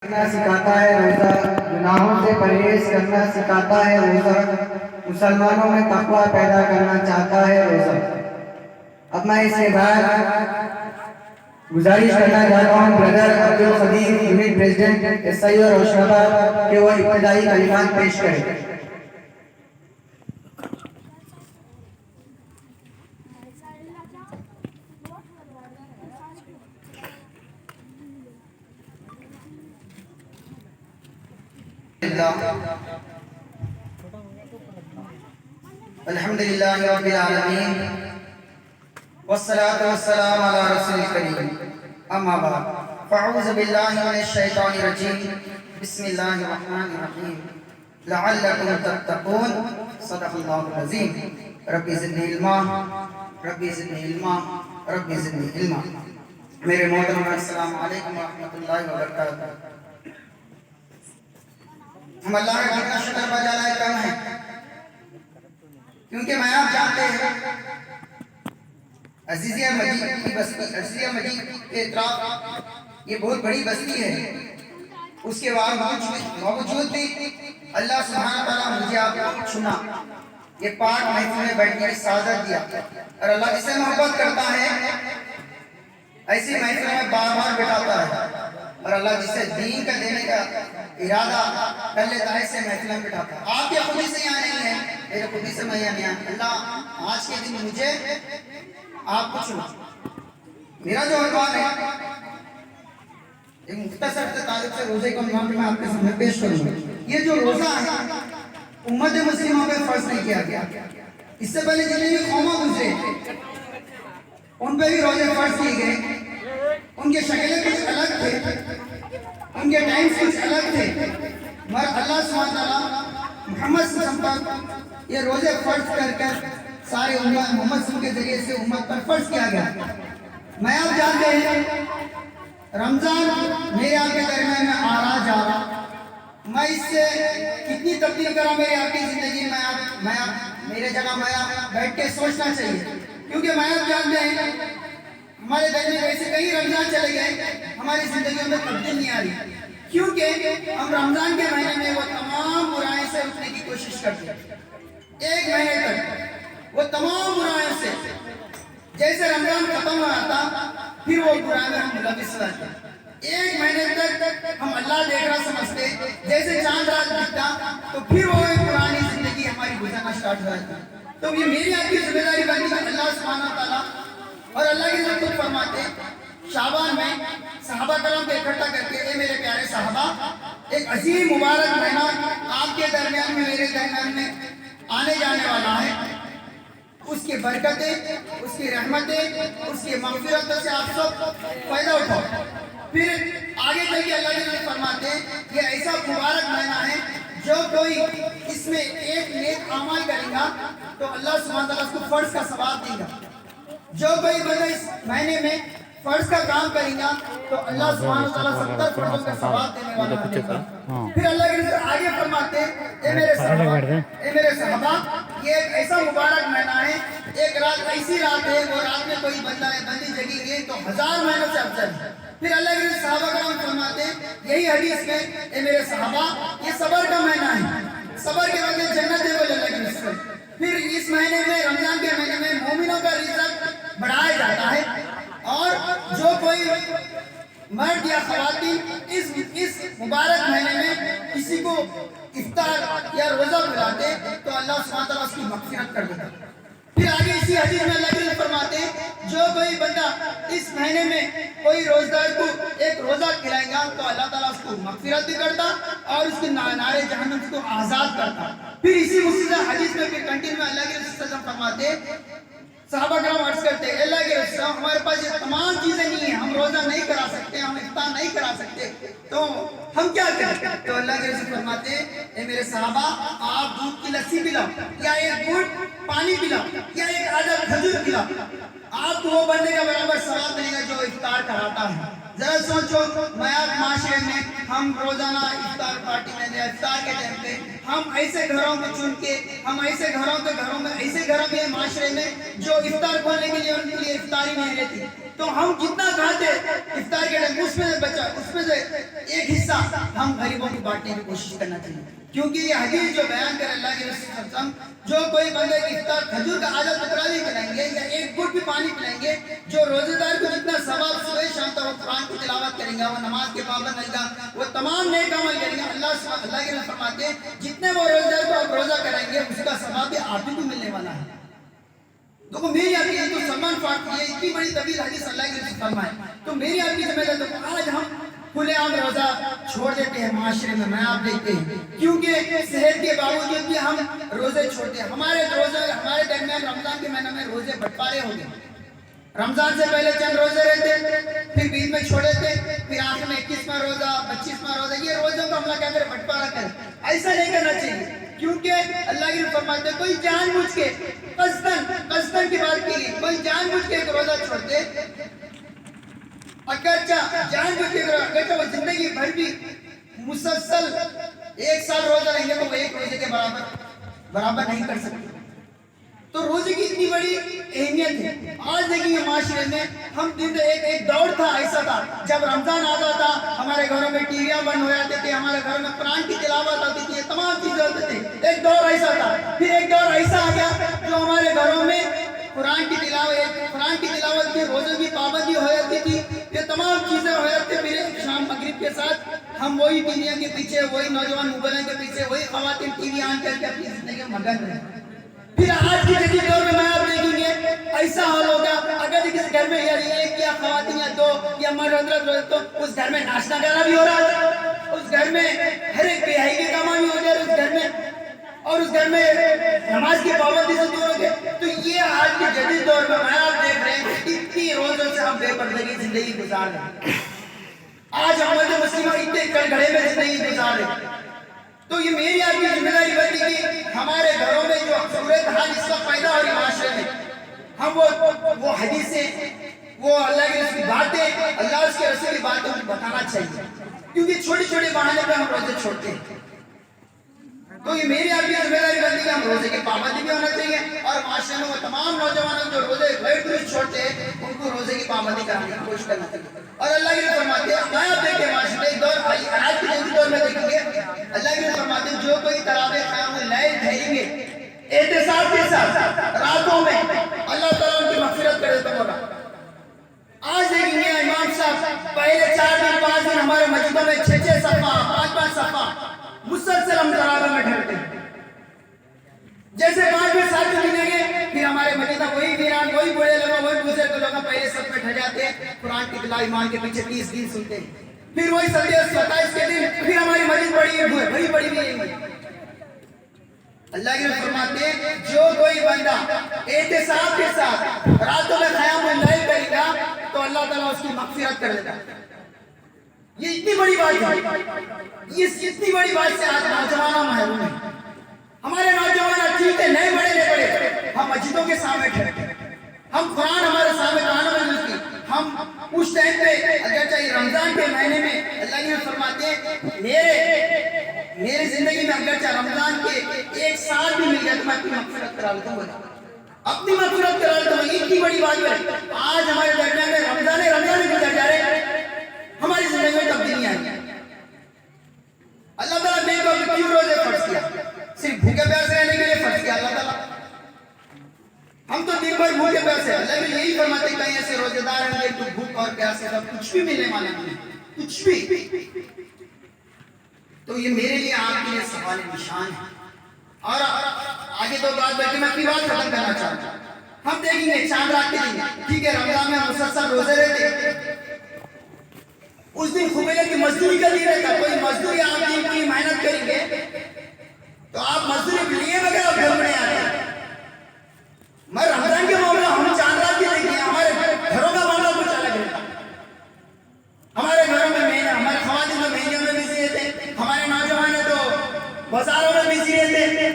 کرنا سکھاتا ہے روزہ، گناہوں سے پرہیز کرنا سکھاتا ہے روزہ، مسلمانوں میں تقوی پیدا کرنا چاہتا ہے روزہ۔ اب میں اس کے بعد گزارش کرنا چاہتا ہوں brother Abdul Qadeer unit president S I اور روشناباد کہ وہ ابتدائی کلمات پیش کریں۔ الحمدللہ رب العالمین والصلاة والسلام علی رسول کریم، اما بعد فاعوذ باللہ من الشیطان الرجیم، بسم اللہ الرحمن الرحیم، لعلکم تتقون، صدق اللہ العظیم۔ ربی زدنی علما، ربی زدنی علما، ربی زدنی علما۔ میرے محترم السلام علیکم ورحمۃ اللہ وبرکاتہ۔ ہم اللہ کا جتنا شکر بجا لائے کم ہے، کیونکہ میں آپ جانتے ہیں عزیزیہ مجید کی بستی، عزیزیہ مجید کے اطراف یہ بہت بڑی بستی ہے، اس کے باوجود بھی اللہ سبحانہ تعالیٰ مجھے آپ کو چنا، یہ پاک محفل میں بیٹھنے کی سعادت دیا، اور اللہ جسے محبت کرتا ہے ایسی محفل میں بار بار بٹھاتا ہے، اور اللہ جسے دین کا دینے کا ارادہ کر لیتا ہے اسے محفل میں بٹھاتا ہے۔ آپ یہ خودی سے یہاں نہیں ہیں، میرے خودی سے میں یہاں نہیں آیا، اللہ آج کے دن مجھے آپ کو چنا۔ میرا جو عنوان ہے ایک مختصر سے تعلق سے روزے کا عنوان میں آپ کے سامنے پیش کروں گا۔ یہ جو روزہ ہے امت مسلمہ پہ فرض نہیں کیا گیا، اس سے پہلے جتنے بھی قومیں گزرے ان پہ بھی روزے فرض کیے گئے، ان کے شکلیں کچھ الگ تھے، ان کے ٹائمز کچھ الگ تھے، مگر اللہ سبحانہ تعالیٰ محمد صلی اللہ علیہ وسلم پر یہ روزے فرض کر کر سارے امت محمد صلی اللہ علیہ وسلم کے ذریعے سے امت پر فرض کیا گیا۔ میں آپ جانتے ہیں رمضان میرے آپ کے درمیان میں آ رہا جا رہا، میں اس سے کتنی تبدیل کرا میرے آپ کی زندگی میں میرے جگہ میں بیٹھ کے سوچنا چاہیے، کیونکہ میں آپ جانتے ہیں ہمارے درمیان ویسے کئی رمضان چلے گئے، ہماری زندگیوں میں تبدیل نہیں آ رہی، کیونکہ ہم رمضان کے مہینے میں وہ تمام برائیں سے اٹھنے کی کوشش کرتے ہیں، ایک مہینے تک وہ تمام برائیں سے، جیسے رمضان ختم ہو آتا پھر وہ برائیں میں ہم ملوث رہتے ہیں، ایک مہینے تک ہم اللہ دیکھ رہا سمجھتے، جیسے چاند رات دکھتا تو پھر وہ ایک پرانی زندگی ہماری گزرنا سٹارٹ ہو جاتی۔ تو یہ میری آپ کی ذمہ داری بنتی ہے، اللہ سبحانہ تعالیٰ اور اللہ کی ذات خود فرماتے شعبان میں صحابہ کرام کو اکٹھا کر کے، اے میرے پیارے صحابہ، ایک عظیم مبارک مہینہ آپ کے درمیان میں میرے درمیان میں آنے جانے والا ہے، اس کی برکتیں، اس کی رحمتیں، اس کی مغفرت سے آپ سب فائدہ اٹھاؤ۔ پھر آگے چل کے اللہ کی ذات فرماتے یہ ایسا مبارک مہینہ ہے جو کوئی اس میں ایک نیک عمل کرے گا تو اللہ سبحانہ تعالیٰ اس کو فرض کا ثواب دے گا، جو کوئی بندہ اس مہینے میں فرض کا کام کرے گا تو اللہ سبحانہ تعالیٰ 70 فرضوں کا ثواب دینے والا ہے۔ پھر اللہ کے رسول آگے فرماتے اے میرے صحابہ، یہ ایک ایسا مبارک مہینہ ہے، ایک رات ایسی رات ہے وہ رات میں کوئی بندہ ہے بندی جگی گئی تو 1000 مہینوں سے افضل ہے۔ پھر اللہ کے رسول صحابہ کرام فرماتے یہی حدیث میں اے میرے صحابہ یہ صبر کا مہینہ ہے، صبر کے وقت جنت ہے بولے اللہ کے رسول۔ پھر اس مہینے میں رمضان کے مہینے میں مومنوں کا رزق بڑھایا جاتا ہے، اور جو کوئی مرد یا خواتین اس مبارک مہینے میں کسی کو افطار یا روزہ بلاتے تو اللہ سبحانہ تعالیٰ اس کی مغفرت کر دیتا۔ پھر آگے اسی حدیث میں اللہ کے فرماتے جو کوئی بندہ اس مہینے میں کوئی روزدار کو ایک روزہ کھلائے گا تو اللہ تعالیٰ اس کو مغفرت بھی کرتا اور اس کے نارے جہنم کو آزاد کرتا۔ پھر اسی مصیبہ حدیث میں پھر کنٹینیو میں اللہ کے رسول فرماتے صحابہ کرام عرض کرتے ہیں اللہ کے رسول ہمارے پاس یہ تمام چیزیں نہیں ہیں، ہم روزہ نہیں کرا سکتے، ہم افطار نہیں کرا سکتے، تو ہم کیا کریں؟ تو اللہ کے رسول فرماتے اے میرے صحابہ آپ دودھ کی لسی پلاؤ یا ایک گھونٹ پانی پلاؤ یا ایک آدھا کھجور پلاؤ، آپ کو وہ بندے کا برابر ثواب ملے گا جو افطار کراتا ہے۔ ذرا سوچو میاب معاشرے میں ہم روزانہ افطار پارٹی میں افطار کے ٹائم پہ ہم ایسے گھروں کو چن کے ہم ایسے گھروں میں معاشرے میں جو افطار کھولنے کے لیے ان کے لیے افطاری نہیں رہتی، تو ہم جتنا کھاتے افطار کے ٹائم اس میں سے بچا اس میں سے ایک حصہ ہم غریبوں کو بانٹنے کی کوشش کرنا چاہیے، کیونکہ یہ حدیث جو بیان کر اللہ کے رسول صلی اللہ علیہ وسلم جو کوئی بندے کی افطار کھجور کا آدھا ٹکڑا بھی کھلائیں گے یا ایک گھٹ بھی پانی پلائیں گے، جو روزے دار کو جتنا ثواب صبح شام تک وہ قرآن کی تلاوت کریں گا، وہ نماز کے پابند رہیں گا، وہ تمام نیک عمل کریں گے، اللہ کے رسول فرماتے ہیں جتنے وہ روزے دار کو آپ روزہ کرائیں گے اس کا ثواب بھی آپ ہی کو ملنے والا ہے۔ تو میری آپ کی تو سلمان فاطمی یہ اتنی بڑی طویل حدیث اللہ کے رسول فرمائے، تو میری آپ کی ذمہ داری تو آج ہم کھلے عام روزہ چھوڑ دیتے ہیں معاشرے میں، میں آپ دیکھتے ہیں کیونکہ صحت کے باوجود بھی ہم روزے چھوڑتے ہیں، ہمارے درمیان رمضان کے مہینے میں روزے بٹوارے ہو گئے، رمضان سے پہلے چند روزے رہتے پھر بیچ میں چھوڑے تھے، پھر آخر میں 21واں روزہ 25واں روزہ، یہ روزوں کو ہم کیا کریں بٹوارا کریں، ایسا نہیں کرنا چاہیے، کیونکہ اللہ کے رسول فرماتے ہیں کوئی جان بوجھ کے قصدن کی بات کی گئی، کوئی جان بوجھ کے ایک روزہ چھوڑتے اگرچہ جان بوجھ کے اگرچہ وہ زندگی بھر بھی مسلسل 1 سال روزہ رہیں گے تو وہ ایک روزے کے برابر نہیں کر سکتے، تو روزے کی اتنی بڑی اہمیت ہے۔ آج دیکھیں گے معاشرے میں ہم ایک دور تھا، ایسا تھا جب رمضان آتا تھا ہمارے گھروں میں ٹی ویاں بند ہو جاتے تھے، ہمارے گھروں میں قرآن کی تلاوت آتی تھی، تمام چیزیں ہوتے تھے، ایک دور ایسا تھا، پھر ایک دور ایسا آ گیا جو ہمارے گھروں میں قرآن کی تلاوت کی روزوں کی پابندی ہو جاتی تھی، یہ تمام چیزیں ہو جاتی، پھر شام مغرب کے ساتھ ہم وہی ٹی ویوں کے پیچھے، وہی نوجوان موبائلوں کے پیچھے، وہی خواتین ٹی وی آن کر کے اپنی زندگی میں مگن ہیں۔ پھر آج کی جدید دور میں آپ دیکھیں گے ایسا حال ہوگا اگر کسی گھر میں ایک یا خواتین یا 2 یا مرد حضرت روزے تو اس گھر میں ناشتہ گانا بھی ہو رہا ہے، اس گھر میں ہر ایک بیاہی کے کام بھی ہو جائے اس گھر میں، اور اس گھر میں نماز کی پابندی سے دور ہو گئے، تو یہ آج کی جدید دور میں آپ دیکھ رہے ہیں اتنی روزوں سے ہم بے پردگی زندگی گزار رہے ہیں، آج ہمارے مسلمان اتنے کڑگھڑے میں زندگی گزار رہے ہیں، تو یہ میری آپ کی ذمہ داری بنتی کہ ہمارے گھروں میں جو صورت حال اس وقت پیدا ہو رہی معاشرے میں ہم وہ حدیثیں وہ اللہ کے رسول کی باتیں اللہ اس کے رسول کی باتیں ہمیں بتانا چاہیے، کیونکہ چھوٹی چھوٹی بہانے پہ ہم روزے چھوڑتے ہیں، تو یہ میری آپ کی ذمہ داری بنتی ہے ہم روزے کی پابندی بھی ہونا چاہیے، اور معاشرے میں وہ تمام نوجوانوں جو روزے غیر درست چھوڑتے ہیں ان کو روزے کی پابندی کرنے کی کوشش کرنا چاہیے، اور اللہ کے فرماتے ہیں آپ دیکھیں معاشرے ایک دور آج کے جدید دور میں دیکھیں گے اللہ کے فرماتے ہیں جو کوئی تراویح قیام اللیل دھریں گے احتساب کے ساتھ راتوں میں اللہ تعالیٰ ان کی مغفرت کر دیتا ہوگا۔ آج دیکھیں گے امام صاحب پہلے 4 دن 5 دن ہمارے مسجدوں میں 6 صفحہ 5 صفحہ مسلسل ہم تراویح میں ڈھلتے ہیں، جیسے 5 7 دن گے پھر ہمارے مسجدہ وہی ویران وہی بوڑھے لوگ وہی بزرگ لوگ پہلے سب میں ڈھل جاتے ہیں، قرآن کی تلاوت ایمان کے پیچھے 30 دن سنتے ہیں، پھر وہی 27 کے دن پھر ہماری مسجد بڑی ہوئی اللہ کے رسول فرماتے ہیں جو کوئی بندہ احتساب کے ساتھ راتوں میں قیام اللیل کرے گا تو اللہ تعالیٰ اس کی مغفرت کر دیتا ہے۔ یہ اتنی بڑی بات ہے، یہ اتنی بڑی بات سے آج نوجوانوں محروم ہیں، ہمارے نوجوان ٹھیک ہے نہیں پڑھے ہم مسجدوں کے سامنے ٹھہرتے ہیں، ہم قرآن ہمارے سامنے کانوں میں گونجتی، ہم اس ٹائم پہ اگر چاہیے رمضان کے مہینے میں اللہ کے رسول فرماتے ہیں میرے زندگی میں اگرچہ رمضان کے 1 سال بھی مل گیا تو میں اپنی مغفرت کرا لیتا ہوں، اپنی مغفرت کرا لیتا ہوں، اتنی بڑی بات ہے۔ آج ہمارے درمیان میں رمضان گزر جا رہے ہیں، ہماری زندگی میں تبدیلی آئی، اللہ تعالیٰ نے کو کیوں روزے فرض کیا؟ صرف بھوکے پیاسے رہنے کے لیے فرض کیا اللہ تعالیٰ؟ ہم تو دن بھر بھوکے پیاسے، اللہ بھی یہی فرماتے ہیں کہیں ایسے روزے دار ہیں کہ تو بھوک اور پیاسے کا کچھ بھی ملنے والا نہیں، کچھ بھی۔ تو یہ میرے لیے آپ کے لیے سوال نشان ہے، اور آگے 2 بات بیٹھے میں اپنی بات ختم کرنا چاہتا ہوں۔ ہم دیکھیں گے چاند رات کے دن ٹھیک ہے رمضان میں مسلسل روزے رہتے، اس دن خبیلے کی مزدوری کا دن رہتا، کوئی مزدوری آپ دن کی محنت کریں گے تو آپ مزدوری لیے بغیر آپ گھر میں آتے ہیں، مگر رمضان کے معاملہ ہم چاند رات کے دیکھیں گے ہمارے گھروں کا معاملہ کچھ الگ رہتا، ہمارے گھروں میں ہمارے خواتین تو مہینوں میں بزی رہتے، ہمارے نوجوان تو بازاروں میں بزی رہتے،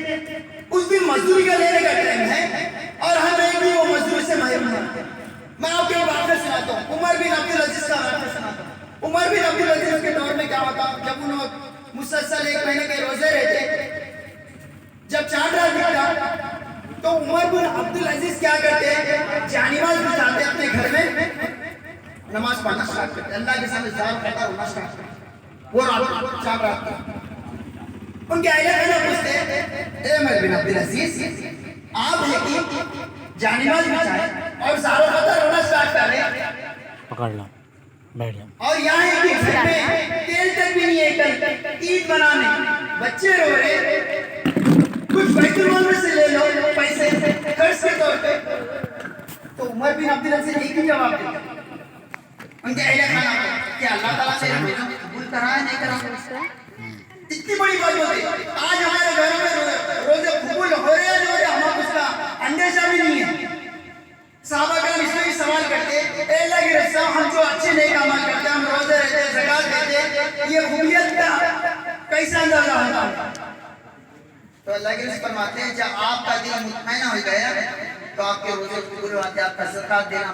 اس دن مزدوری کا لینے کا ٹائم ہے اور ہم ایک بھی وہ مزدوری سے محروم ہیں۔ میں آپ کو ایک واقعہ سناتا ہوں، عمر بن عبد العزیز کا واقعہ سناتا ہوں۔ کیا ہوتا جب انہوں مسلسل 1 مہینے کے روزے رہتے، جب چاند رات دکھتا تو عمر بن عبدالعزیز کیا کرتے، جانماز بچھاتے اپنے گھر میں نماز پڑھنا اسٹارٹ کرتے، اللہ کے سامنے زار پڑھتا ہونا اسٹارٹ کرتے وہ رات چاند رات کا۔ ان کے اہل خانہ پوچھتے اے عمر بن عبدالعزیز آپ ہے کہ جانماز بچھائے اور زار و فتح رونا اسٹارٹ کر رہے، پکڑ لو بیٹھ جاؤ، اور یہاں ہے کہ گھر میں تیل تک بھی نہیں ہے، کل عید منانے بچے رو رہے، کچھ بیت المال میں سے لے لو پیسے قرض کے طور پہ۔ تو عمر بن عبدالعزیز ایک ہی جواب دیتے ان کے اہل خانہ کو کہ اللہ تعالیٰ سے قبول کرا ہے نہیں کرا، اتنی بڑی بات ہوتی ہے۔ آج ہمارے گھروں میں روزے قبول ہو رہے ہیں جو ہمیں اس کا اندیشہ بھی نہیں ہے۔ صحابہ کرام اس میں بھی سوال کرتے اے اللہ کے رسول ہم جو اچھے نیک عمل کرتے ہم روزے رہتے زکات دیتے یہ قبولیت کا کیسا اندازہ ہوتا ہے؟ تو اللہ کے رسول فرماتے ہیں جب آپ کا دل مطمئن ہو گیا تو آپ کے روزے قبول ہوتے، آپ کا زکات دینا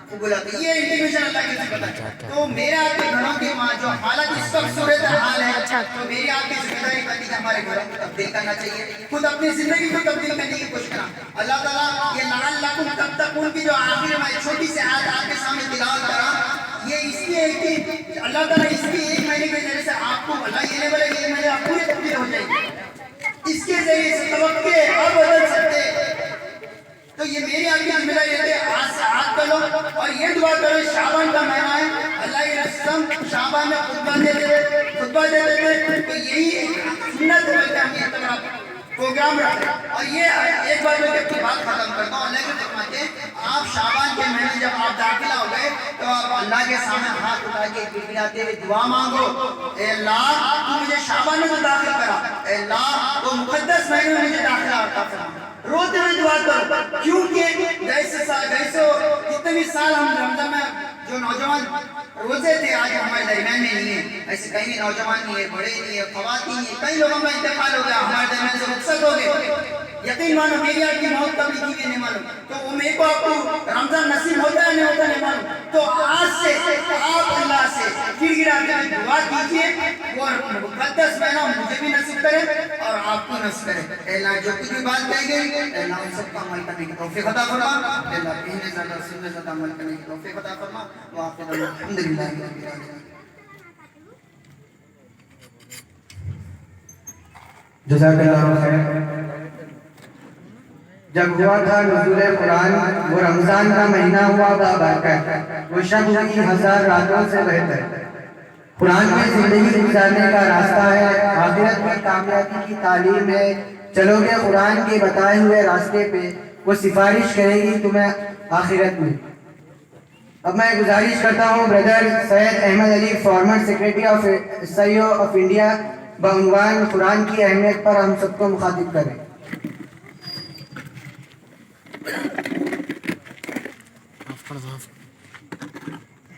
قبول ہوتے، یہ انٹیمیشن اللہ کے رسول بتاتے ہیں۔ تو میرے آپ کے گھروں کے ماں جو حالت اس وقت صورتحال ہے تو میری آپ کی ذمہ داری بنتی ہے ہمارے گھروں کو تبدیل کرنا چاہیے، خود اپنی زندگی کو تبدیل کرنے کی کوشش کرنا۔ اللہ تعالیٰ یہ لعلکم تتقون کی جو آخر میں چھوٹی سی آیت آپ کے سامنے تلاوت کرا، یہ اس لیے ہے کہ اللہ تعالیٰ اس کی 1 مہینے کے ذریعے سے آپ کو اللہ یہ نہیں بولے کہ 1 مہینے آپ پوری تبدیل ہو جائے گی، اس کے ذریعے سے توقع اب بدل سکتے۔ تو یہ میری آپ کی ذمہ داری ہے کہ آج سے آج کرو اور یہ دعا کرو، شعبان کا مہینہ ہے، اللہ کے رسول شعبان میں خطبہ دیتے تھے تو یہی سنت ہے کہ ہم یہ تمہارا پروگرام رکھتے ہیں۔ اور یہ ایک بار میں اپنی بات ختم کرتا ہوں، اللہ کے فرماتے ہیں آپ شعبان کے مہینے جب آپ داخلہ ہو گئے تو آپ اللہ کے سامنے ہاتھ اٹھا کے گڑگڑاتے ہوئے دعا مانگو، اے اللہ تو مجھے شعبان میں داخل کرا، اے اللہ تو مقدس مہینے میں مجھے داخلہ عطا فرما، روتے ہوئے دعا کرو، کیونکہ جیسے کتنے بھی سال ہم رمضان میں جو نوجوان روزے تھے آج ہمارے درمیان میں نہیں ہے، ایسے کئی بھی نوجوان نہیں ہے، بڑے نہیں ہے، خواتین نہیں ہے، کئی لوگوں کا انتقال ہو گیا، ہمارے درمیان سے رخصت ہو گئے۔ یقین مانو میری آپ کی موت کبھی کی بھی نہیں معلوم، تو وہ میرے کو آپ کو رمضان نصیب ہوتا ہے نہیں ہوتا نہیں معلوم، تو آج سے آپ اللہ سے گڑ گڑا کے دعا کیجیے اور مقدس مہینہ مجھے بھی نصیب کرے اور آپ کو نصیب کرے۔ اے اللہ جو کچھ بھی بات کہی گئی اے اللہ ان سب کا عمل کرنے کی توفیق عطا فرما، اے اللہ کہنے زیادہ سننے زیادہ عمل کرنے کی توفیق عطا فرما، وآخر الحمدللہ رب العالمین۔ جزاک اللہ خیر۔ جب ہوا تھا نزول قرآن وہ رمضان کا مہینہ ہوا بابرکت، وہ شب ہوئی 1000 راتوں سے بہتر۔ قرآن میں زندگی گزارنے کا راستہ ہے، آخرت میں کامیابی کی تعلیم ہے، چلو گے قرآن کے بتائے ہوئے راستے پہ وہ سفارش کرے گی تمہیں آخرت میں۔ اب میں گزارش کرتا ہوں brother Syed Ahmad Ali former secretary of SIO of India بعنوان قرآن کی اہمیت پر ہم سب کو مخاطب کریں۔ آف کر دو، آف۔